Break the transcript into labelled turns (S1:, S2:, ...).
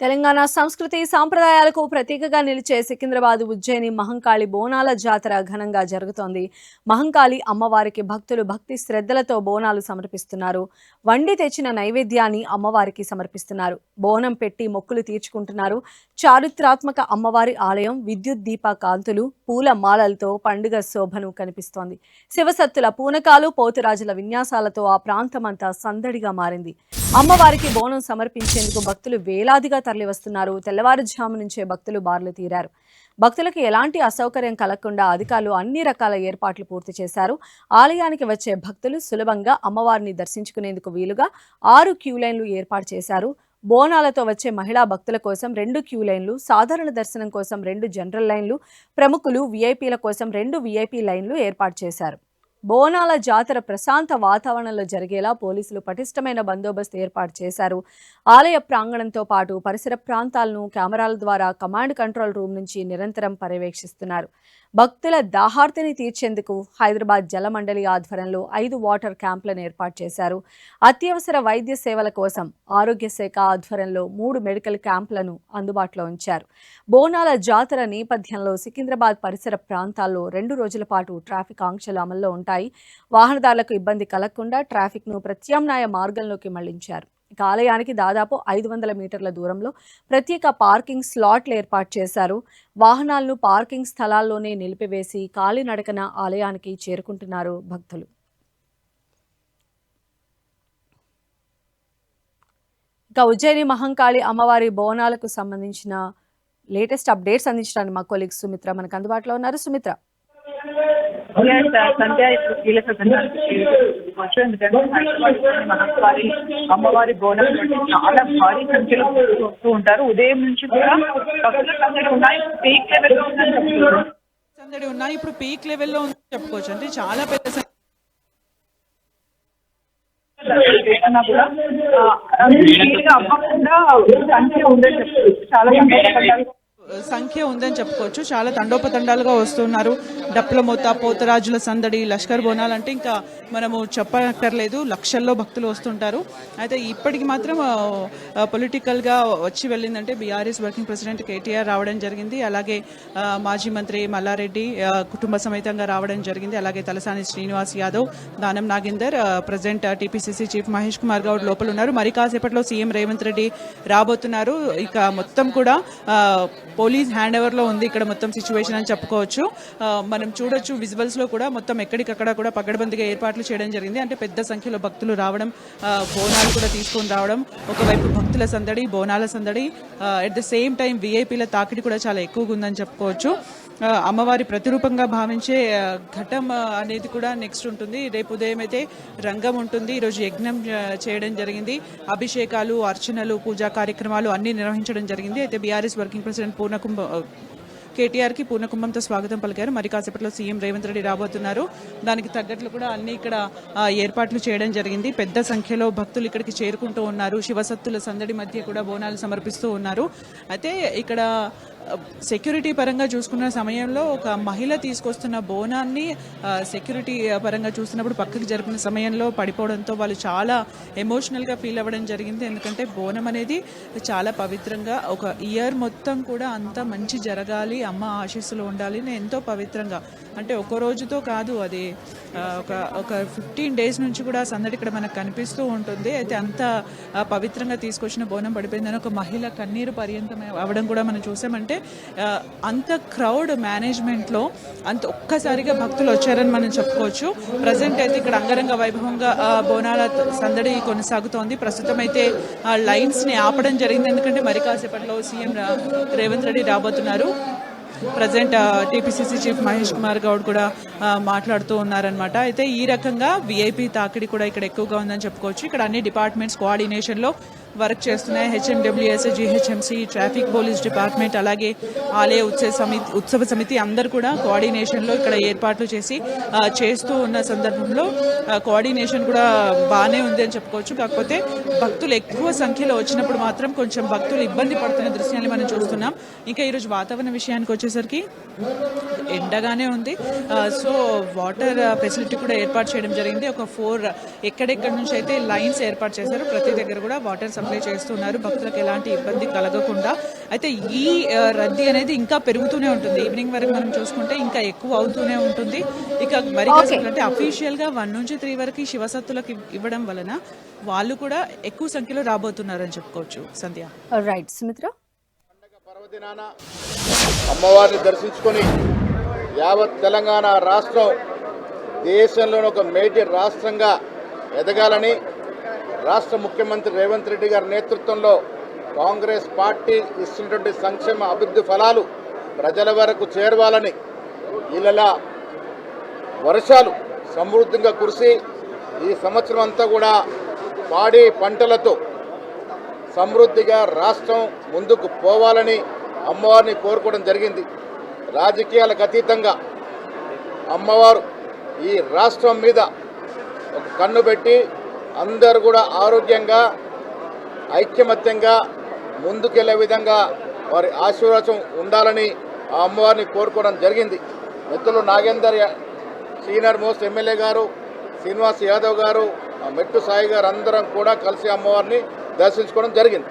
S1: తెలంగాణ సంస్కృతి సాంప్రదాయాలకు ప్రతీకగా నిలిచే సికింద్రాబాద్ ఉజ్జయిని మహంకాళి బోనాల జాతర ఘనంగా జరుగుతోంది. మహంకాళి అమ్మవారికి భక్తులు భక్తి శ్రద్ధలతో బోనాలు సమర్పిస్తున్నారు. వండి తెచ్చిన నైవేద్యాన్ని అమ్మవారికి సమర్పిస్తున్నారు. బోనం పెట్టి మొక్కులు తీర్చుకుంటున్నారు. చారిత్రాత్మక అమ్మవారి ఆలయం విద్యుత్ దీప కాంతులు, పూల మాలలతో పండుగ శోభను కనిపిస్తోంది. శివసత్తుల పూనకాలు, పోతురాజుల విన్యాసాలతో ఆ ప్రాంతమంతా సందడిగా మారింది. అమ్మవారికి బోనం సమర్పించేందుకు భక్తులు వేలాదిగా తరలివస్తున్నారు. తెల్లవారుజాము నుంచే భక్తులు బారులు తీరారు. భక్తులకు ఎలాంటి అసౌకర్యం కలగకుండా అధికారులు అన్ని రకాల ఏర్పాట్లు పూర్తి చేశారు. ఆలయానికి వచ్చే భక్తులు సులభంగా అమ్మవారిని దర్శించుకునేందుకు వీలుగా 6 క్యూ లైన్లు ఏర్పాటు చేశారు. బోనాలతో వచ్చే మహిళా భక్తుల కోసం 2 క్యూ లైన్లు, సాధారణ దర్శనం కోసం 2 జనరల్ లైన్లు, ప్రముఖులు వీఐపీల కోసం 2 వీఐపీ లైన్లు ఏర్పాటు చేశారు. బోనాల జాతర ప్రశాంత వాతావరణంలో జరిగేలా పోలీసులు పటిష్టమైన బందోబస్తు ఏర్పాటు చేశారు. ఆలయ ప్రాంగణంతో పాటు పరిసర ప్రాంతాలను కెమెరాల ద్వారా కమాండ్ కంట్రోల్ రూమ్ నుంచి నిరంతరం పర్యవేక్షిస్తున్నారు. భక్తుల దాహార్తిని తీర్చేందుకు హైదరాబాద్ జలమండలి ఆధ్వర్యంలో 5 వాటర్ క్యాంపులను ఏర్పాటు చేశారు. అత్యవసర వైద్య సేవల కోసం ఆరోగ్య శాఖ ఆధ్వర్యంలో 3 మెడికల్ క్యాంపులను అందుబాటులో ఉంచారు. బోనాల జాతర నేపథ్యంలో సికింద్రాబాద్ పరిసర ప్రాంతాల్లో 2 రోజుల పాటు ట్రాఫిక్ ఆంక్షలు అమల్లో ఉంటాయి. వాహనదారులకు ఇబ్బంది కలగకుండా ట్రాఫిక్ను ప్రత్యామ్నాయ మార్గంలోకి మళ్లించారు. ఆలయానికి దాదాపు 500 మీటర్ల దూరంలో ప్రత్యేక పార్కింగ్ స్లాట్లు ఏర్పాటు చేశారు. వాహనాలను పార్కింగ్ స్థలాల్లోనే నిలిపివేసి కాలినడకన ఆలయానికి చేరుకుంటున్నారు భక్తులు. ఇక ఉజ్జయిని మహంకాళి అమ్మవారి బోనాలకు సంబంధించిన లేటెస్ట్ అప్డేట్స్ అందించడానికి మా కొలీగ్ సుమిత్ర మనకు అందుబాటులో ఉన్నారు. సుమిత్ర,
S2: సంధ్య ఇప్పుడు కీలక ఎందుకంటే మహంకాళి అమ్మవారి బోనం చాలా భారీ సంఖ్యలో వస్తూ ఉంటారు. ఉదయం నుంచి కూడా
S3: సందడి ఉన్నాయి. ఇప్పుడు పీక్ లెవెల్లో ఉందని చెప్పుకోవచ్చు. అంటే చాలా పెద్ద
S2: కూడా అవ్వకుండా సంఖ్య ఉందని చెప్పుకోవచ్చు.
S3: సంఖ్య ఉందని చెప్పుకోవచ్చు. చాలా తండోపతండాలుగా వస్తున్నారు. డప్పుల మోత, పోతరాజుల సందడి, లష్కర్ బోనాలు అంటే ఇంకా మనము చెప్పక్కర్లేదు. లక్షల్లో భక్తులు వస్తుంటారు. అయితే ఇప్పటికి మాత్రం పొలిటికల్గా వచ్చి వెళ్ళిందంటే బీఆర్ఎస్ వర్కింగ్ ప్రెసిడెంట్ కేటీఆర్ రావడం జరిగింది. అలాగే మాజీ మంత్రి మల్లారెడ్డి కుటుంబ సమేతంగా రావడం జరిగింది. అలాగే Talasani Srinivas Yadav, Danam Nagender, president TPCC chief Mahesh Kumar Goud లోపల ఉన్నారు. మరి కాసేపట్లో సీఎం రేవంత్ రెడ్డి రాబోతున్నారు. ఇక మొత్తం కూడా పోలీస్ హ్యాండ్ ఓవర్ లో ఉంది ఇక్కడ మొత్తం సిచ్యువేషన్ అని చెప్పుకోవచ్చు. మనం చూడొచ్చు విజువల్స్ లో కూడా మొత్తం ఎక్కడికక్కడ కూడా పగడబందిగా ఏర్పాట్లు చేయడం జరిగింది. అంటే పెద్ద సంఖ్యలో భక్తులు రావడం, బోనాలు కూడా తీసుకొని రావడం, ఒకవైపు భక్తుల సందడి, బోనాల సందడి, అట్ ద సేమ్ టైం వీఐపీల తాకిడి కూడా చాలా ఎక్కువగా ఉందని చెప్పుకోవచ్చు. అమ్మవారి ప్రతిరూపంగా భావించే ఘటం అనేది కూడా నెక్స్ట్ ఉంటుంది. రేపు ఉదయం అయితే రంగం ఉంటుంది. ఈరోజు యజ్ఞం చేయడం జరిగింది. అభిషేకాలు, అర్చనలు, పూజా కార్యక్రమాలు అన్ని నిర్వహించడం జరిగింది. అయితే బీఆర్ఎస్ వర్కింగ్ ప్రెసిడెంట్ కేటీఆర్కి పూర్ణకుంభంతో స్వాగతం పలికారు. మరి కాసేపట్లో సీఎం రేవంత్ రెడ్డి రాబోతున్నారు. దానికి తగ్గట్లు కూడా అన్ని ఇక్కడ ఏర్పాట్లు చేయడం జరిగింది. పెద్ద సంఖ్యలో భక్తులు ఇక్కడికి చేరుకుంటూ ఉన్నారు. శివసత్తుల సందడి మధ్య కూడా బోనాలు సమర్పిస్తూ ఉన్నారు. అయితే ఇక్కడ సెక్యూరిటీ పరంగా చూసుకున్న సమయంలో ఒక మహిళ తీసుకొస్తున్న బోనాన్ని సెక్యూరిటీ పరంగా చూస్తున్నప్పుడు పక్కకి జరిపిన సమయంలో పడిపోవడంతో వాళ్ళు చాలా ఎమోషనల్గా ఫీల్ అవ్వడం జరిగింది. ఎందుకంటే బోనం అనేది చాలా పవిత్రంగా ఒక ఇయర్ మొత్తం కూడా అంత మంచి జరగాలి, అమ్మ ఆశీస్సులు ఉండాలి, ఎంతో పవిత్రంగా, అంటే ఒక రోజుతో కాదు, అది ఒక 15 days నుంచి కూడా సందడి ఇక్కడ మనకు కనిపిస్తూ ఉంటుంది. అయితే అంత పవిత్రంగా తీసుకొచ్చిన బోనం పడిపోయిందని ఒక మహిళ కన్నీరు పర్యంతం అవ్వడం కూడా మనం చూసామంటే అంత క్రౌడ్ మేనేజ్మెంట్లో అంత ఒక్కసారిగా భక్తులు వచ్చారని మనం చెప్పుకోవచ్చు. ప్రజెంట్ అయితే ఇక్కడ అంగరంగ వైభవంగా బోనాల సందడి కొనసాగుతోంది. ప్రస్తుతం అయితే లైన్స్ని ఆపడం జరిగింది. ఎందుకంటే మరి కాసేపట్లో సీఎం రేవంత్ రెడ్డి రాబోతున్నారు. Present TPCC chief Mahesh Kumar Goud కూడా మాట్లాడుతూ ఉన్నారనమాట. అయితే ఈ రకంగా వీఐపీ తాకిడి కూడా ఇక్కడ ఎక్కువగా ఉందని చెప్పుకోవచ్చు. ఇక్కడ అన్ని డిపార్ట్మెంట్స్ కోఆర్డినేషన్లో వర్క్ చేస్తున్నాయి. HMWS, GHMC, traffic police department, అలాగే ఆలయ ఉత్సవ సమితి అందరూ కూడా కోఆర్డినేషన్లో ఇక్కడ ఏర్పాట్లు చేస్తూ ఉన్న సందర్భంలో కోఆర్డినేషన్ కూడా బాగానే ఉంది అని చెప్పుకోవచ్చు. కాకపోతే భక్తులు ఎక్కువ సంఖ్యలో వచ్చినప్పుడు మాత్రం కొంచెం భక్తులు ఇబ్బంది పడుతున్న దృశ్యాన్ని మనం చూస్తున్నాం. ఇంకా ఈరోజు వాతావరణ విషయానికి వచ్చేసరికి ఎండగానే ఉంది. సో వాటర్ ఫెసిలిటీ కూడా ఏర్పాటు చేయడం జరిగింది. ఒక 4 ఎక్కడెక్కడి నుంచి అయితే లైన్స్ ఏర్పాటు చేశారు. ప్రతి దగ్గర కూడా వాటర్ ఏర్పాట్లే చేస్తున్నారు భక్తులకు ఎలాంటి ఇబ్బంది కలగకుండా. అయితే ఈ రద్దీ అనేది ఇంకా పెరుగుతూనే ఉంటుంది. ఈవినింగ్ వరకు మనం చూసుకుంటే ఇంకా ఎక్కువ అవుతూనే ఉంటుంది. ఇక మరి అంటే అఫీషియల్ గా 1 నుంచి 3 వరకు శివసత్తులకు ఇవ్వడం వలన వాళ్ళు కూడా ఎక్కువ సంఖ్యలో రాబోతున్నారని చెప్పుకోవచ్చు. సంధ్య.
S1: రైట్ సుమిత్ర.
S4: పర్వదినాన అమ్మవారిని దర్శించుకొని యావత్ తెలంగాణ రాష్ట్రం దేశంలోని ఒక మేజర్ రాష్ట్రంగా ఎదగాలని రాష్ట్ర ముఖ్యమంత్రి రేవంత్ రెడ్డి గారి నేతృత్వంలో కాంగ్రెస్ పార్టీ ఇస్తున్నటువంటి సంక్షేమ అభివృద్ధి ఫలాలు ప్రజల వరకు చేరవాలని ఇలా వర్షాలు సమృద్ధిగా కురిసి ఈ సంవత్సరం అంతా కూడా పాడి పంటలతో సమృద్ధిగా రాష్ట్రం ముందుకు పోవాలని అమ్మవారిని కోరుకోవడం జరిగింది. రాజకీయాలకు అతీతంగా అమ్మవారు ఈ రాష్ట్రం మీద ఒక కన్ను పెట్టి అందరూ కూడా ఆరోగ్యంగా ఐక్యమత్యంగా ముందుకెళ్లే విధంగా వారి ఆశీర్వాదం ఉండాలని ఆ అమ్మవారిని కోరుకోవడం జరిగింది. మిత్రులు నాగేందర్ సీనియర్ మోస్ట్ ఎమ్మెల్యే గారు, శ్రీనివాస్ యాదవ్ గారు, మెట్టు సాయి గారు అందరం కూడా కలిసి అమ్మవారిని దర్శించుకోవడం జరిగింది.